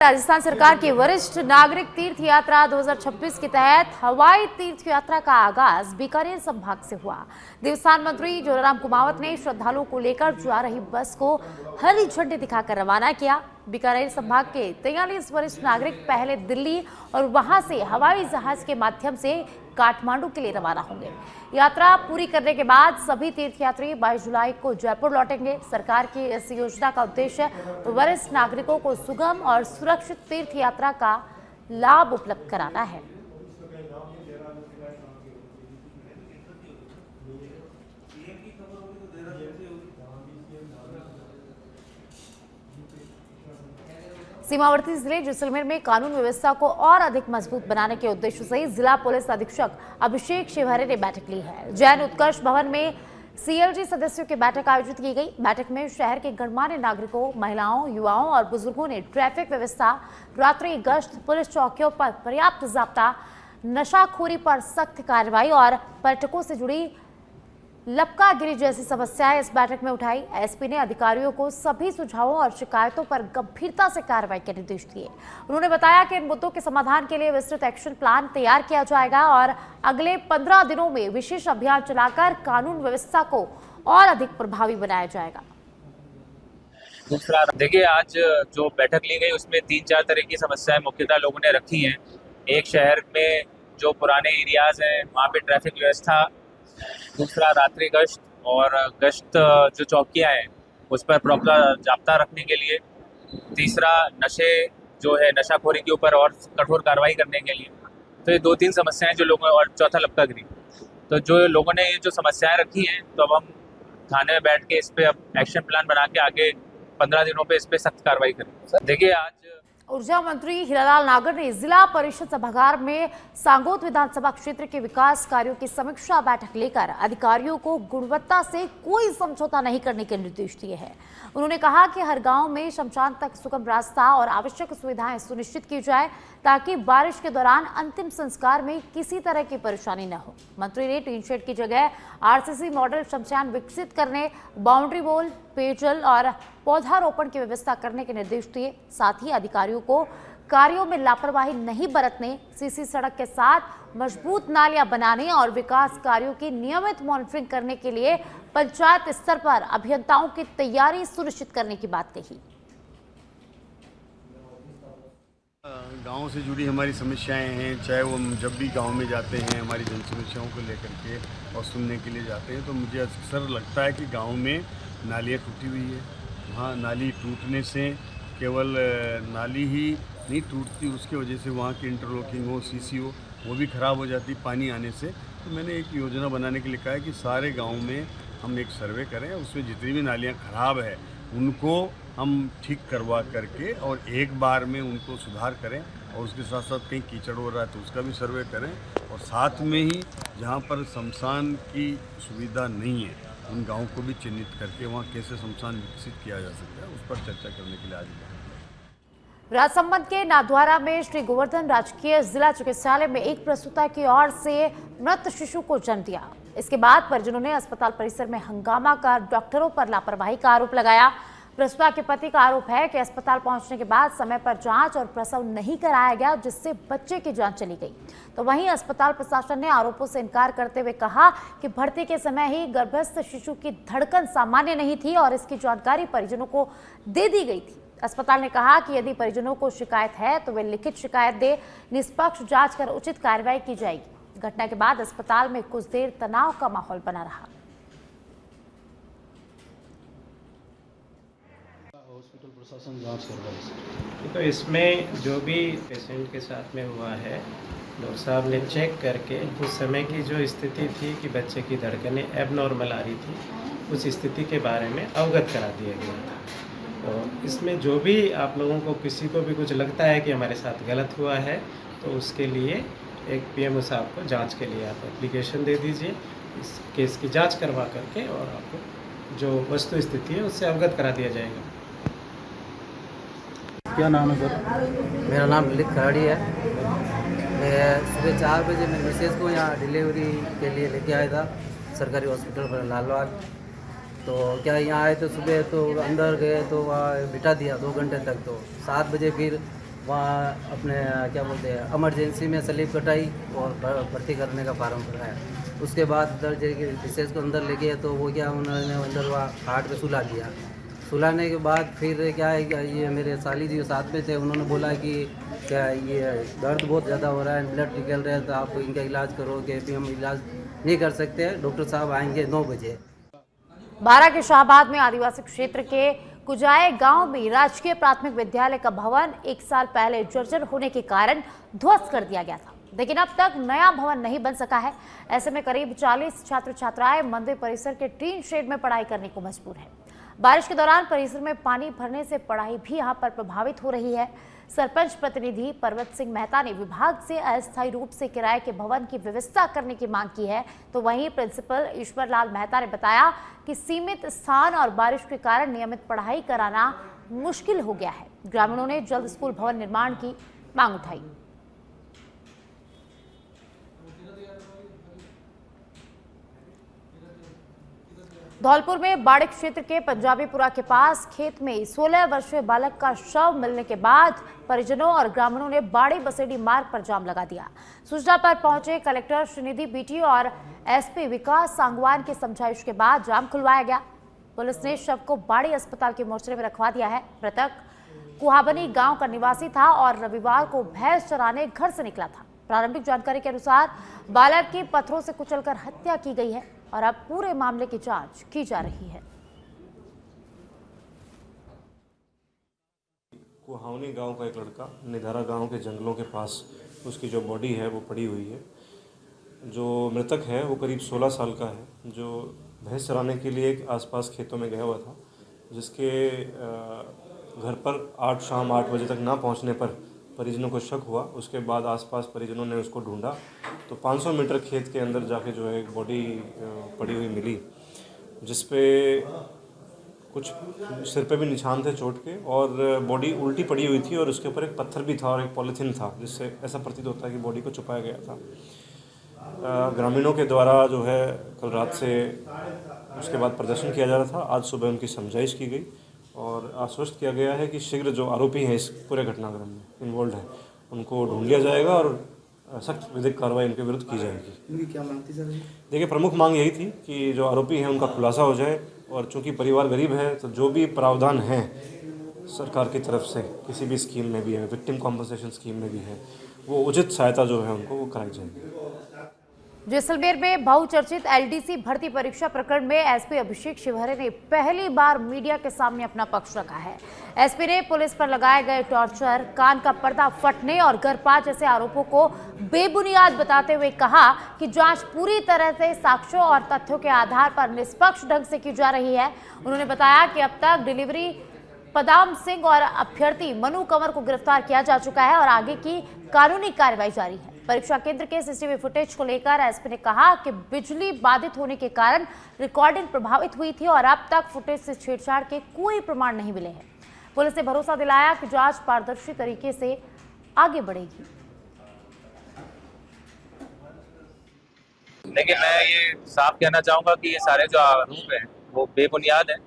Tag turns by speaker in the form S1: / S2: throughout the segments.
S1: राजस्थान सरकार की वरिष्ठ नागरिक तीर्थ यात्रा 2026 के तहत हवाई तीर्थ यात्रा का आगाज बीकानेर संभाग से हुआ। देवस्थान मंत्री जोराराम कुमावत ने श्रद्धालुओं को लेकर जा रही बस को हरी झंडी दिखाकर रवाना किया। बीकानेर संभाग के 43 वरिष्ठ नागरिक पहले दिल्ली और वहां से हवाई जहाज के माध्यम से काठमांडू के लिए रवाना होंगे। यात्रा पूरी करने के बाद सभी तीर्थयात्री 22 जुलाई को जयपुर लौटेंगे। सरकार की इस योजना का उद्देश्य वरिष्ठ नागरिकों को सुगम और सुरक्षित तीर्थ यात्रा का लाभ उपलब्ध कराना है। सीमावर्ती जिले जैसलमेर में कानून व्यवस्था को और अधिक मजबूत बनाने के उद्देश्य से जिला पुलिस अधीक्षक अभिषेक शिवहरे ने बैठक ली है। जैन उत्कर्ष भवन में सीएलजी सदस्यों की बैठक आयोजित की गई। बैठक में शहर के गणमान्य नागरिकों, महिलाओं, युवाओं और बुजुर्गों ने ट्रैफिक व्यवस्था, रात्रि गश्त, पुलिस चौकियों पर पर्याप्त जाब्ता, नशाखोरी पर सख्त कार्रवाई और पर्यटकों से जुड़ी लपकागिरी जैसी समस्याएं इस बैठक में उठाई। एसपी ने अधिकारियों को सभी सुझावों और शिकायतों पर गंभीरता से कार्रवाई के निर्देश दिए। उन्होंने बताया कि इन मुद्दों के समाधान के लिए विस्तृत एक्शन प्लान तैयार किया जाएगा और अगले 15 दिनों में विशेष अभियान चलाकर कानून व्यवस्था को और अधिक प्रभावी बनाया जाएगा।
S2: दूसरा, देखिए, आज जो बैठक ली गई उसमें 3-4 तरह की समस्याएं मुख्यतः लोगों ने रखी हैं। एक, शहर में जो पुराने एरियाज हैं वहाँ पे ट्रैफिक व्यवस्था। दूसरा, रात्रि गश्त और गश्त जो चौकियाँ हैं उस पर प्रॉपर जाब्ता रखने के लिए। तीसरा, नशे जो है नशाखोरी के ऊपर और कठोर कार्रवाई करने के लिए। तो ये 2-3 समस्याएं जो लोगों, और चौथा लपकागिरी। तो जो लोगों ने ये जो समस्याएं रखी हैं, तो अब हम थाने में बैठ के इस पर अब एक्शन प्लान बना के आगे 15 दिनों पे इस पर सख्त कार्रवाई करेंगे। देखिए, आज
S1: ऊर्जा मंत्री हीरालाल नागर ने जिला परिषद सभागार में सांगोद विधानसभा क्षेत्र के विकास कार्यों की समीक्षा बैठक लेकर अधिकारियों को गुणवत्ता से कोई समझौता नहीं करने के निर्देश दिए हैं। उन्होंने कहा कि हर गांव में शमशान तक सुगम रास्ता और आवश्यक सुविधाएं सुनिश्चित की जाए ताकि बारिश के दौरान अंतिम संस्कार में किसी तरह की परेशानी न हो। मंत्री ने टीन शेड की जगह आरसीसी मॉडल शमशान विकसित करने, बाउंड्री वॉल, पेयजल और पौधारोपण की व्यवस्था करने के निर्देश दिए। साथ ही अधिकारियों को कार्यों में लापरवाही नहीं बरतने, सीसी सड़क के साथ मजबूत नालियां बनाने और विकास कार्यों की नियमित मॉनिटरिंग करने के लिए पंचायत स्तर पर अभियंताओं की तैयारी सुनिश्चित करने की बात कही।
S3: गांव से जुड़ी हमारी समस्याएं हैं, चाहे वो हम जब भी गांव में जाते हैं हमारी जन समस्याओं को लेकर के और सुनने के लिए जाते हैं, तो मुझे अक्सर लगता है कि गांव में नालियाँ टूटी हुई है। वहाँ नाली टूटने से केवल नाली ही नहीं टूटती, उसके वजह से वहाँ की इंटरलॉकिंग हो, सीसी हो, वो भी ख़राब हो जाती पानी आने से। तो मैंने एक योजना बनाने के लिए कहा है कि सारे गाँव में हम एक सर्वे करें, उसमें जितनी भी नालियाँ ख़राब है उनको हम ठीक करवा करके और एक बार में उनको सुधार करें, और उसके साथ साथ कहीं कीचड़ हो रहा है तो उसका भी सर्वे करें, और साथ में ही जहाँ पर शमशान की सुविधा नहीं है उन गाँव को भी चिन्हित करके वहाँ कैसे शमशान विकसित किया जा सकता है उस पर चर्चा करने के लिए आज
S1: राजसमंद के नाथद्वारा में श्री गोवर्धन राजकीय जिला चिकित्सालय में एक प्रसूता की ओर से मृत शिशु को जन्म दिया। इसके बाद परिजनों ने अस्पताल परिसर में हंगामा कर डॉक्टरों पर लापरवाही का आरोप लगाया। प्रसूता के पति का आरोप है कि अस्पताल पहुंचने के बाद समय पर जांच और प्रसव नहीं कराया गया, जिससे बच्चे की जान चली गई। तो वहीं अस्पताल प्रशासन ने आरोपों से इनकार करते हुए कहा कि भर्ती के समय ही गर्भस्थ शिशु की धड़कन सामान्य नहीं थी और इसकी जानकारी परिजनों को दे दी गई थी। अस्पताल ने कहा कि यदि परिजनों को शिकायत है तो वे लिखित शिकायत दे, निष्पक्ष जांच कर उचित कार्रवाई की जाएगी। घटना के बाद अस्पताल में कुछ देर तनाव का माहौल बना रहा।
S4: हॉस्पिटल प्रशासन जांच कर रहा है। तो इसमें जो भी पेशेंट के साथ में हुआ है, डॉक्टर साहब ने चेक करके उस समय की जो स्थिति थी कि बच्चे की धड़कनें एबनॉर्मल आ रही थी, उस स्थिति के बारे में अवगत करा दिया गया था। तो इसमें जो भी आप लोगों को किसी को भी कुछ लगता है कि हमारे साथ गलत हुआ है, तो उसके लिए एक पीएमओ साहब को जांच के लिए आप एप्लीकेशन दे दीजिए। इस केस की जांच करवा करके और आपको जो वस्तु स्थिति है उससे अवगत करा दिया जाएगा।
S5: क्या नाम है सर?
S6: मेरा नाम ललित खराड़ी है। मैं सुबह 4 बजे मैं मिसेज को यहाँ डिलीवरी के लिए लेके आया था सरकारी हॉस्पिटल पर लालबाग। तो क्या यहाँ आए तो सुबह तो अंदर गए तो वहाँ बिठा दिया 2 घंटे तक। तो 7 बजे फिर वहाँ अपने क्या बोलते हैं इमरजेंसी में स्लिप कटाई और भर्ती करने का फार्म भराया। उसके बाद दर्ज विशेष को अंदर ले गए तो वो क्या उन्होंने अंदर वहाँ खाट पे सुला दिया। सुलाने के बाद फिर क्या है कि ये मेरे साली जी साथ में थे, उन्होंने बोला कि क्या ये दर्द बहुत ज़्यादा हो रहा है, ब्लड निकल रहा है, तो आप इनका इलाज करोगे। भी हम इलाज नहीं कर सकते, डॉक्टर साहब आएंगे 9 बजे।
S1: बारा के शाहबाद में आदिवासी क्षेत्र के कुजाए गांव में राजकीय प्राथमिक विद्यालय का भवन 1 साल पहले जर्जर होने के कारण ध्वस्त कर दिया गया था, लेकिन अब तक नया भवन नहीं बन सका है। ऐसे में करीब 40 छात्र छात्राएं मंदिर परिसर के टीन शेड में पढ़ाई करने को मजबूर है। बारिश के दौरान परिसर में पानी भरने से पढ़ाई भी यहां पर प्रभावित हो रही है। सरपंच प्रतिनिधि पर्वत सिंह मेहता ने विभाग से अस्थायी रूप से किराए के भवन की व्यवस्था करने की मांग की है, तो वहीं प्रिंसिपल ईश्वर लाल मेहता ने बताया कि सीमित स्थान और बारिश के कारण नियमित पढ़ाई कराना मुश्किल हो गया है। ग्रामीणों ने जल्द स्कूल भवन निर्माण की मांग उठाई। धौलपुर में बाड़े क्षेत्र के पंजाबीपुरा के पास खेत में 16 वर्षीय बालक का शव मिलने के बाद परिजनों और ग्रामीणों ने बाड़े बसेड़ी मार्ग पर जाम लगा दिया। सूचना पर पहुंचे कलेक्टर श्रीनिधि बीटी और एसपी विकास सांगवान की समझाइश के बाद जाम खुलवाया गया। पुलिस ने शव को बाड़े अस्पताल के मोर्चरे में रखवा दिया है। मृतक कुहाबनी गांव का निवासी था और रविवार को भैंस चराने घर से निकला था। प्रारंभिक जानकारी के अनुसार बालक की पत्थरों से कुचलकर हत्या की गई है और अब पूरे मामले की जांच की जा रही है।
S7: कुहावनी गांव का एक लड़का निधारा गांव के जंगलों के पास उसकी जो बॉडी है वो पड़ी हुई है। जो मृतक है वो करीब 16 साल का है, जो भैंस चराने के लिए एक आसपास खेतों में गया हुआ था, जिसके घर पर शाम 8 बजे तक ना पहुंचने पर परिजनों को शक हुआ। उसके बाद आसपास परिजनों ने उसको ढूंढा तो 500 मीटर खेत के अंदर जाके जो है एक बॉडी पड़ी हुई मिली, जिस पे कुछ सिर पे भी निशान थे चोट के और बॉडी उल्टी पड़ी हुई थी और उसके ऊपर एक पत्थर भी था और एक पॉलीथीन था, जिससे ऐसा प्रतीत होता है कि बॉडी को छुपाया गया था। ग्रामीणों के द्वारा जो है कल रात से उसके बाद प्रदर्शन किया जा रहा था। आज सुबह उनकी समझाइश की गई और आश्वस्त किया गया है कि शीघ्र जो आरोपी हैं इस पूरे घटनाक्रम में इन्वॉल्व हैं उनको ढूंढ लिया जाएगा और सख्त विधिक कार्रवाई इनके विरुद्ध की जाएगी।
S5: इनकी क्या मांग थी सर?
S7: देखिए, प्रमुख मांग यही थी कि जो आरोपी हैं उनका खुलासा हो जाए और चूंकि परिवार गरीब है तो जो भी प्रावधान हैं सरकार की तरफ से किसी भी स्कीम में भी है, विक्टिम कॉम्पनसेशन स्कीम में भी है, वो उचित सहायता जो है उनको वो कराई जाएगी।
S1: जैसलमेर में बहुचर्चित एलडीसी भर्ती परीक्षा प्रकरण में एसपी अभिषेक शिवहरे ने पहली बार मीडिया के सामने अपना पक्ष रखा है। एसपी ने पुलिस पर लगाए गए टॉर्चर, कान का पर्दा फटने और गर्भपात जैसे आरोपों को बेबुनियाद बताते हुए कहा कि जांच पूरी तरह से साक्ष्यों और तथ्यों के आधार पर निष्पक्ष ढंग से की जा रही है। उन्होंने बताया कि अब तक डिलीवरी पदाम सिंह और अभ्यर्थी मनु कंवर को गिरफ्तार किया जा चुका है और आगे की कानूनी कार्रवाई जारी है। परीक्षा केंद्र के सीसीटीवी फुटेज को लेकर एसपी ने कहा कि बिजली बाधित होने के कारण रिकॉर्डिंग प्रभावित हुई थी और अब तक फुटेज से छेड़छाड़ के कोई प्रमाण नहीं मिले हैं। पुलिस ने भरोसा दिलाया कि जांच पारदर्शी तरीके से आगे बढ़ेगी।
S2: देखिए, मैं ये साफ कहना चाहूँगा कि ये सारे जो आरोप हैं वो बेबुनियाद हैं।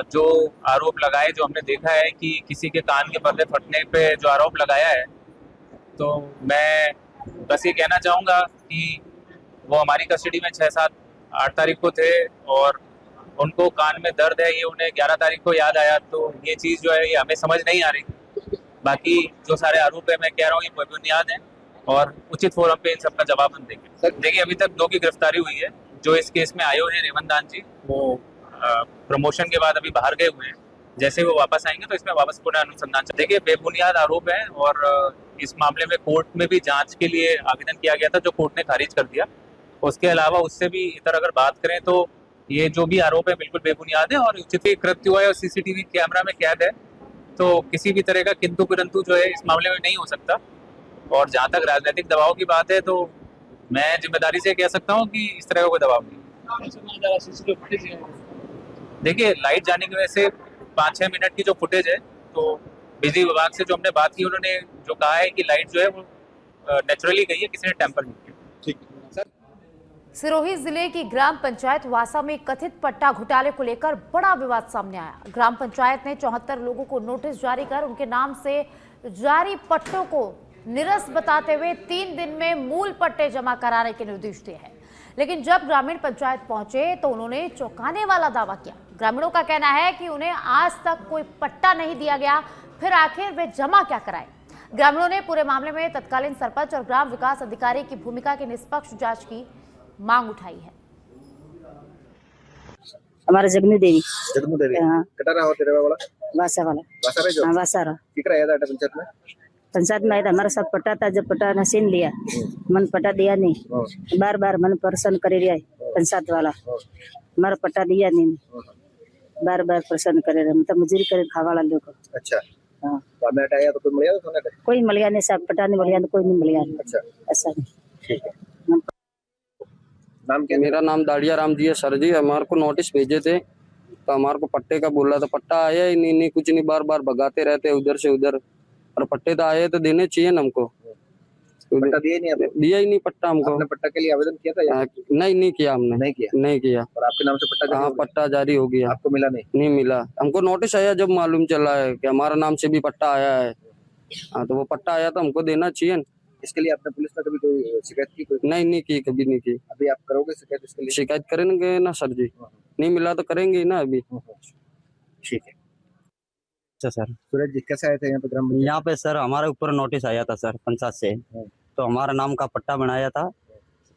S2: जो आरोप लगाए, जो हमने देखा है कि किसी के कान के पर्दे फटने पे जो आरोप लगाया है, तो मैं बस ये कहना चाहूँगा कि वो हमारी कस्टडी में 6, 7, 8 तारीख को थे और उनको कान में दर्द है, ये उन्हें 11 तारीख को याद आया। तो ये चीज़ जो है ये हमें समझ नहीं आ रही। बाकी जो सारे आरोप है मैं कह रहा हूँ ये बेबुनियाद हैं और उचित फोरम पे इन सबका जवाब हम देंगे। देखिए, अभी तक 2 की गिरफ्तारी हुई है। जो इस केस में आए हुए हैं रेवंत दान जी, वो प्रमोशन के बाद अभी बाहर गए हुए हैं। जैसे वो वापस आएंगे तो इसमें वापस पुनः अनुसंधान। देखिए, बेबुनियाद आरोप है और इस मामले में कोर्ट में भी जांच के लिए आवेदन किया गया था, जो कोर्ट ने खारिज कर दिया। उसके अलावा उससे भी इतर अगर बात करें तो ये जो भी आरोप है बिल्कुल बेबुनियाद है और उचित कृत्य हुआ है और सीसीटीवी कैमरा में कैद है, तो किसी भी तरह का किंतु परंतु जो है इस मामले में नहीं हो सकता। और जहाँ तक राजनीतिक दबाव की बात है तो मैं जिम्मेदारी से कह सकता हूँ कि इस तरह का कोई दबाव नहीं। देखिए, लाइट जाने की वजह से 5-6 मिनट की जो फुटेज है, तो बिजली विभाग से जो हमने बात की, उन्होंने जो कहा है कि लाइट जो है वो नेचुरली गई है, किसी ने टेम्पर नहीं किया। ठीक सर।
S1: सिरोही जिले की ग्राम पंचायत वासा में कथित पट्टा घोटाले को लेकर बड़ा विवाद सामने आया। ग्राम पंचायत ने 74 लोगों को नोटिस जारी कर उनके नाम से जारी पट्टों को निरस्त बताते हुए 3 दिन में मूल पट्टे जमा कराने के निर्देश दिए हैं। लेकिन जब ग्रामीण पंचायत पहुंचे तो उन्होंने चौंकाने वाला दावा किया। ग्रामीणों का कहना है कि उन्हें आज तक कोई पट्टा नहीं दिया गया, फिर आखिर वे जमा क्या कराएं। ग्रामीणों ने पूरे मामले में तत्कालीन सरपंच और ग्राम विकास अधिकारी की भूमिका की निष्पक्ष जांच की मांग उठाई है।
S8: हमारा जगनू देवी
S9: हाँ
S8: कटारा हो तेरे वाला
S9: वासा वाला
S8: वासा जो
S9: हाँ वासारा
S8: किकरा आया था
S9: पंचायत में आया था। हमारे साथ पट्टा था, जब पट्टा न छीन लिया, मन पट्टा दिया नहीं, बार बार मन परेशान करे रहा है पंचायत वाला, हमारा पट्टा दिया नहीं, बार बार परेशान करे रहे, मतलब मजूरी करे खावा वाला लोग।
S8: अच्छा
S9: हाँ
S8: तो आया तो कोई मिल गया तो
S9: कोई मिल गया नहीं, सब पट्टा नहीं मिल गया, कोई नहीं मिल गया।
S8: अच्छा
S9: ऐसा नहीं।
S8: ठीक है। नाम क्या?
S10: मेरा नाम दाड़िया राम जी है सर जी। हमारे को नोटिस भेजे थे तो हमारे को पट्टे का बोला था, पट्टा आया ही नहीं, कुछ नहीं, बार बार भगाते रहते उधर से उधर, और पट्टे तो आए तो देने चाहिए ना हमको।
S8: पट्टा दिया नहीं आपने?
S10: दिया ही नहीं पट्टा हमको।
S8: आपने पट्टा के लिए आवेदन किया था या
S10: नहीं किया हमने।
S8: नहीं किया।
S10: और
S8: आपके नाम से पट्टा जारी
S10: हाँ
S8: हो गया?
S10: पट्टा जारी हो गया।
S8: आपको मिला नहीं
S10: मिला हमको। नोटिस आया जब मालूम चला है कि हमारा नाम से भी पट्टा आया है। हाँ तो वो पट्टा आया तो हमको देना चाहिए।
S8: इसके लिए आपने पुलिस में कभी कोई शिकायत की? कोई
S10: नहीं की, कभी नहीं की।
S8: अभी आप करोगे शिकायत इसके लिए?
S10: शिकायत करेंगे ना सर जी, नहीं मिला तो करेंगे ना अभी।
S8: ठीक है।
S10: अच्छा सर।
S8: सूरज जी कैसे आए थे यहाँ पे ग्राम?
S10: यहाँ पे सर हमारे ऊपर नोटिस आया था सर पंचायत से, तो हमारा नाम का पट्टा बनाया था,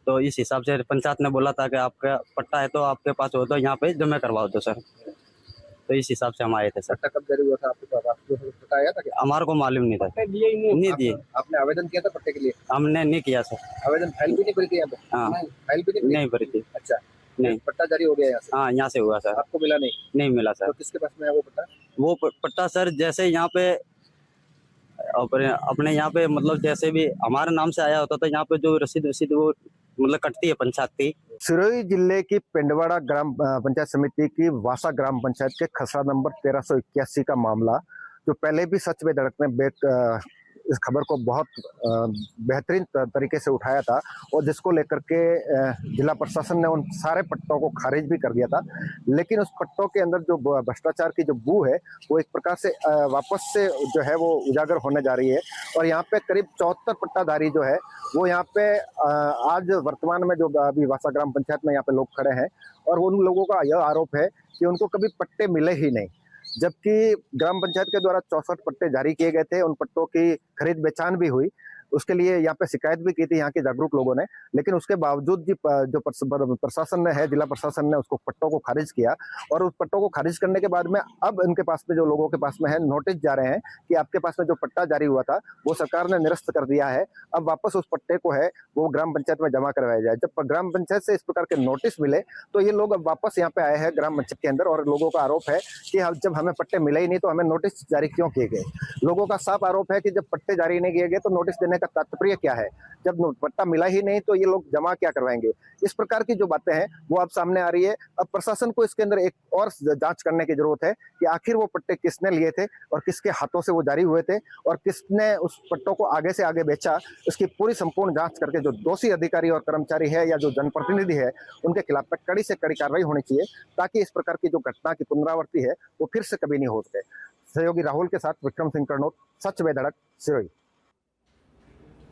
S10: तो इस हिसाब से पंचायत ने बोला था कि आपका पट्टा है तो आपके पास हो तो यहाँ पे जमा करवाओ दो सर, तो इस हिसाब से हम आए थे सर।
S8: पट्टा कब जारी हुआ था आपके पास? आपको पट्टा आया था क्या?
S10: हमारे को मालूम नहीं था। नहीं दिए।
S8: आपने आवेदन किया था पट्टे के लिए?
S10: हमने नहीं किया सर।
S8: आवेदन फाइल भी नहीं भरी थी यहाँ पे?
S10: हाँ
S8: फाइल भी
S10: नहीं भरी थी।
S8: अच्छा
S10: नहीं।
S8: पट्टा जारी हो गया यहाँ से?
S10: हाँ यहाँ से हुआ सर।
S8: आपको मिला नहीं
S10: मिला सर।
S8: तो किसके पास में है वो पट्टा?
S10: वो पट्टा सर जैसे यहाँ पे अपने यहाँ पे मतलब जैसे भी हमारे नाम से आया होता था, यहाँ पे जो रसीद वो मतलब कटती है पंचायत की।
S11: सिरोही जिले की पिंडवाड़ा ग्राम पंचायत समिति की वासा ग्राम पंचायत के खसरा नंबर 1381 का मामला, जो पहले भी सच में धड़क ने इस खबर को बहुत बेहतरीन तरीके से उठाया था, और जिसको लेकर के जिला प्रशासन ने उन सारे पट्टों को खारिज भी कर दिया था। लेकिन उस पट्टों के अंदर जो भ्रष्टाचार की जो बू है वो एक प्रकार से वापस से जो है वो उजागर होने जा रही है। और यहाँ पे करीब 74 पट्टाधारी जो है वो यहाँ पे आज वर्तमान में जो अभी वासा ग्राम पंचायत में यहाँ पे लोग खड़े हैं, और उन लोगों का यह आरोप है कि उनको कभी पट्टे मिले ही नहीं, जबकि ग्राम पंचायत के द्वारा 64 पट्टे जारी किए गए थे। उन पट्टों की खरीद बेचान भी हुई, उसके लिए यहाँ पे शिकायत भी की थी यहाँ के जागरूक लोगों ने, लेकिन उसके बावजूद जो प्रशासन ने है, जिला प्रशासन ने उसको पट्टों को खारिज किया। और उस पट्टों को खारिज करने के बाद में अब इनके पास में जो लोगों के पास में है नोटिस जा रहे हैं कि आपके पास में जो पट्टा जारी हुआ था वो सरकार ने निरस्त कर दिया है, अब वापस उस पट्टे को है वो ग्राम पंचायत में जमा करवाया जाए। जब ग्राम पंचायत से इस प्रकार के नोटिस मिले तो ये लोग अब वापस यहाँ पे आए हैं ग्राम पंचायत के अंदर, और लोगों का आरोप है कि जब हमें पट्टे मिले ही नहीं तो हमें नोटिस जारी क्यों किए गए। लोगों का साफ आरोप है कि जब पट्टे जारी नहीं किए गए तो नोटिस देने का तात्पर्य क्या है, जब पट्टा मिला ही नहीं तो ये लोग जमा क्या करवाएंगे। इस प्रकार की जो बातें हैं वो अब सामने आ रही है। अब प्रशासन को इसके अंदर एक और जांच करने की जरूरत है कि आखिर वो पट्टे किसने लिए थे और किसके हाथों से वो जारी हुए थे, और किसने उस पट्टों को आगे से आगे बेचा। इसकी पूरी संपूर्ण जांच करके जो दोषी अधिकारी और कर्मचारी है या जो जनप्रतिनिधि है उनके खिलाफ कड़ी से कड़ी कार्रवाई होनी चाहिए, ताकि इस प्रकार की जो घटना की पुनरावृत्ति है वो फिर से कभी नहीं हो सके। सहयोगी राहुल के साथ विक्रम सिंह कर्नौत, सच में धड़क, सिरोही।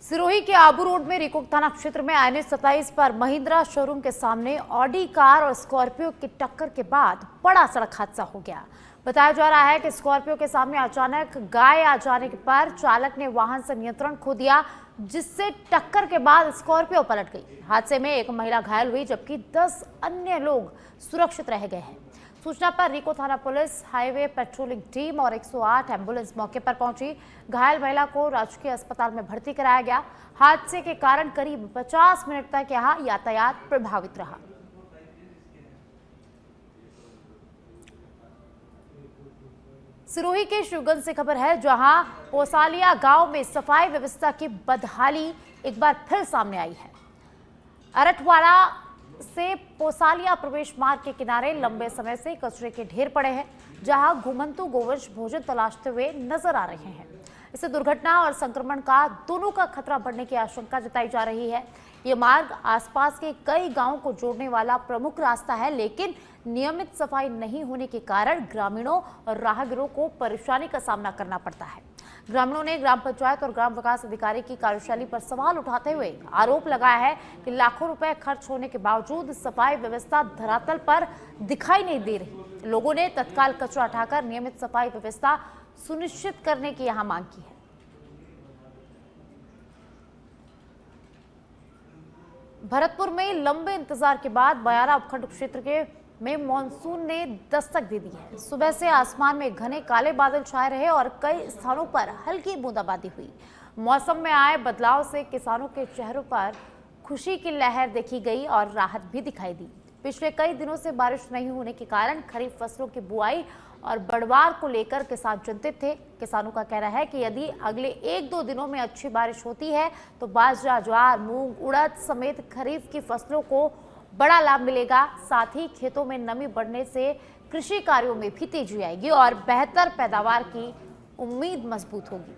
S1: सिरोही के आबू रोड में रिकोक थाना क्षेत्र में INH 27 पर महिंद्रा शोरूम के सामने ऑडी कार और स्कॉर्पियो की टक्कर के बाद बड़ा सड़क हादसा हो गया। बताया जा रहा है कि स्कॉर्पियो के सामने अचानक गाय आ जाने पर चालक ने वाहन से नियंत्रण खो दिया, जिससे टक्कर के बाद स्कॉर्पियो पलट गई। हादसे में एक महिला घायल हुई, जबकि 10 अन्य लोग सुरक्षित रह गए हैं। सूचना पर रिको थाना पुलिस, हाईवे पेट्रोलिंग टीम और 108 एम्बुलेंस मौके पर पहुंची। घायल महिला को राजकीय अस्पताल में भर्ती कराया गया। हादसे के कारण करीब 50 मिनट तक यहां यातायात प्रभावित रहा। सिरोही के शिवगंज से खबर है, जहां पोसालिया गांव में सफाई व्यवस्था की बदहाली एक बार फिर सामने आई है। अरठवाड़ा से पोसालिया प्रवेश मार्ग के किनारे लंबे समय से कचरे के ढेर पड़े हैं, जहां घुमंतु गोवंश भोजन तलाशते हुए नजर आ रहे हैं। इससे दुर्घटना और संक्रमण का दोनों का खतरा बढ़ने की आशंका जताई जा रही है। ये मार्ग आसपास के कई गांवों को जोड़ने वाला प्रमुख रास्ता है, लेकिन नियमित सफाई नहीं होने के कारण ग्रामीणों और राहगीरों को परेशानी का सामना करना पड़ता है। ग्रामीणों ने ग्राम पंचायत और ग्राम विकास अधिकारी की कार्यशैली पर सवाल उठाते हुए आरोप लगाया है कि लाखों रुपए खर्च होने के बावजूद सफाई व्यवस्था धरातल पर दिखाई नहीं दे रही। लोगों ने तत्काल कचरा हटाकर नियमित सफाई व्यवस्था सुनिश्चित करने की यहां मांग की है। भरतपुर में लंबे इंतजार के बाद बयारा उपखंड क्षेत्र में मानसून ने दस्तक दे दी है। सुबह से आसमान में घने काले बादल छाए रहे और कई स्थानों पर हल्की बूंदाबांदी हुई। मौसम में आए बदलाव से किसानों के चेहरों पर खुशी की लहर देखी गई और राहत भी दिखाई दी। पिछले कई दिनों से बारिश नहीं होने के कारण खरीफ फसलों की बुआई और बढ़वार को लेकर किसान चिंतित थे। किसानों का कहना है कि यदि अगले 1-2 दिनों में अच्छी बारिश होती है तो बाजरा, ज्वार, मूंग, उड़द समेत खरीफ की फसलों को बड़ा लाभ मिलेगा। साथ ही खेतों में नमी बढ़ने से कृषि कार्यों में भी तेजी आएगी और बेहतर पैदावार की उम्मीद मजबूत होगी।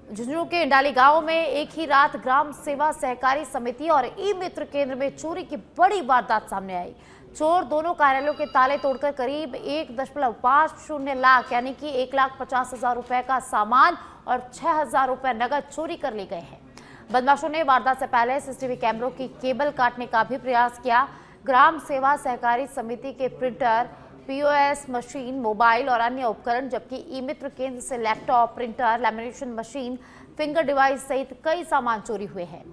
S1: झुंझुनू के इंडाली गांव में एक ही रात ग्राम सेवा सहकारी समिति और ई मित्र केंद्र में चोरी की बड़ी वारदात सामने आई। चोर दोनों कार्यालयों के ताले तोड़कर करीब 1.50 लाख यानी कि 1,50,000 रुपए का सामान और 6,000 रुपए नगद चोरी कर ले गए हैं। बदमाशों ने वारदात से पहले सीसीटीवी कैमरों की केबल काटने का भी प्रयास किया। ग्राम सेवा सहकारी समिति के प्रिंटर, पीओएस मशीन, मोबाइल और अन्य उपकरण, जबकि ई मित्र केंद्र से laptop, printer, lamination machine, finger device सहित कई सामान चोरी हुए हैं।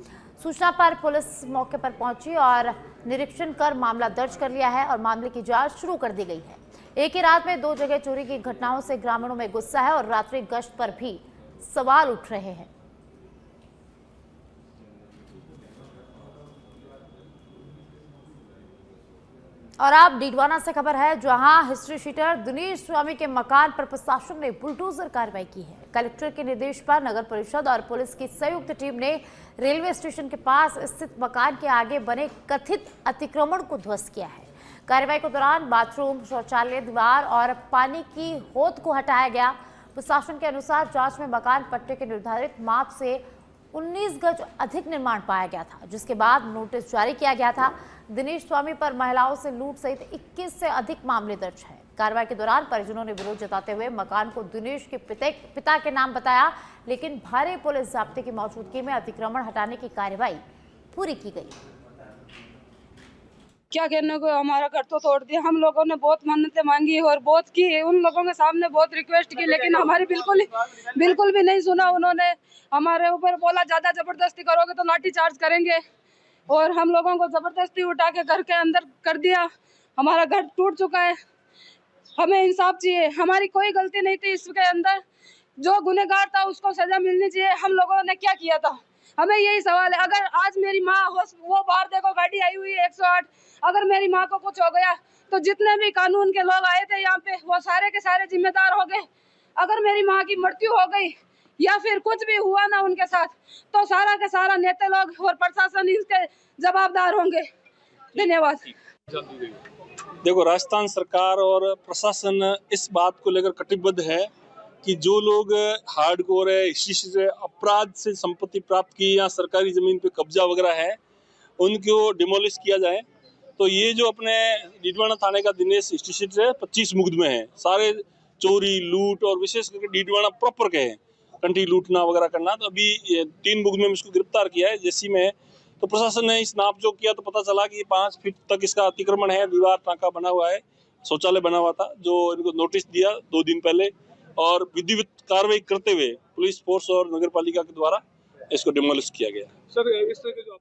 S1: सूचना पर पुलिस मौके पर पहुंची और निरीक्षण कर मामला दर्ज कर लिया है और मामले की जांच शुरू कर दी गई है। एक ही रात में 2 जगह चोरी की घटनाओं से ग्रामीणों में गुस्सा है और रात्रि गश्त पर भी सवाल उठ रहे हैं। और अब डीडवाना से खबर है, जहां हिस्ट्री शीटर दिनेश स्वामी के मकान पर प्रशासन ने बुलडोजर कार्रवाई की है। कलेक्टर के निर्देश पर नगर परिषद और पुलिस की संयुक्त टीम ने रेलवे स्टेशन के पास स्थित मकान के आगे बने कथित अतिक्रमण को ध्वस्त किया है। कार्रवाई के दौरान बाथरूम, शौचालय, दीवार और पानी की होद को हटाया गया। प्रशासन के अनुसार जांच में मकान पट्टे के निर्धारित माप से 19 गज अधिक निर्माण पाया गया था, जिसके बाद नोटिस जारी किया गया था। दिनेश स्वामी पर महिलाओं से लूट सहित 21 से अधिक मामले दर्ज हैं। कार्रवाई के दौरान परिजनों ने विरोध जताते हुए मकान को दिनेश के पिता के नाम बताया, लेकिन भारी पुलिस जाब्ते की मौजूदगी में अतिक्रमण हटाने की कार्रवाई पूरी की गई।
S12: क्या कहने को, हमारा घर तो तोड़ दिया। हम लोगों ने बहुत मन्नतें मांगी और बहुत की, उन लोगों के सामने बहुत रिक्वेस्ट की, लेकिन हमारी बिल्कुल भी नहीं सुना। उन्होंने हमारे ऊपर बोला ज्यादा जबरदस्ती करोगे तो लाठी चार्ज करेंगे, और हम लोगों को जबरदस्ती उठा के घर के अंदर कर दिया। हमारा घर टूट चुका है, हमें इंसाफ चाहिए। हमारी कोई गलती नहीं थी इसके अंदर, जो गुनहगार था उसको सजा मिलनी चाहिए। हम लोगों ने क्या किया था, हमें यही सवाल है। अगर आज मेरी माँ हो, वो बाहर देखो गाड़ी आई हुई है 108, अगर मेरी माँ को कुछ हो गया तो जितने भी कानून के लोग आए थे यहाँ पे वो सारे के सारे जिम्मेदार हो गए। अगर मेरी माँ की मृत्यु हो गई या फिर कुछ भी हुआ ना उनके साथ, तो सारा के सारा नेता लोग और प्रशासन इसके जवाबदार होंगे। धन्यवाद।
S13: देखो, राजस्थान सरकार और प्रशासन इस बात को लेकर कटिबद्ध है कि जो लोग हार्डकोर है, इसी अपराध से संपत्ति प्राप्त की या सरकारी जमीन पे कब्जा वगैरह है, उनको डिमोलिश किया जाए। तो ये जो अपने डीडवाना थाने का दिनेश स्टेशन से 25 मुकदमे हैं, सारे चोरी, लूट और विशेष करके डीडवाना प्रॉपर के हैं, कंठी लूटना वगैरह करना। तो अभी 3 मुकदमे में इसको गिरफ्तार किया है जेसी में। तो प्रशासन ने इस नापजोक किया तो पता चला कि 5 फीट तक इसका अतिक्रमण है, दीवार टाँका बना हुआ है, शौचालय बना हुआ था, जो इनको नोटिस दिया 2 दिन पहले, और विधिवत कार्रवाई करते हुए पुलिस फोर्स और नगर पालिका के द्वारा इसको डिमोलिश किया गया।
S5: सर, इस तरह के जो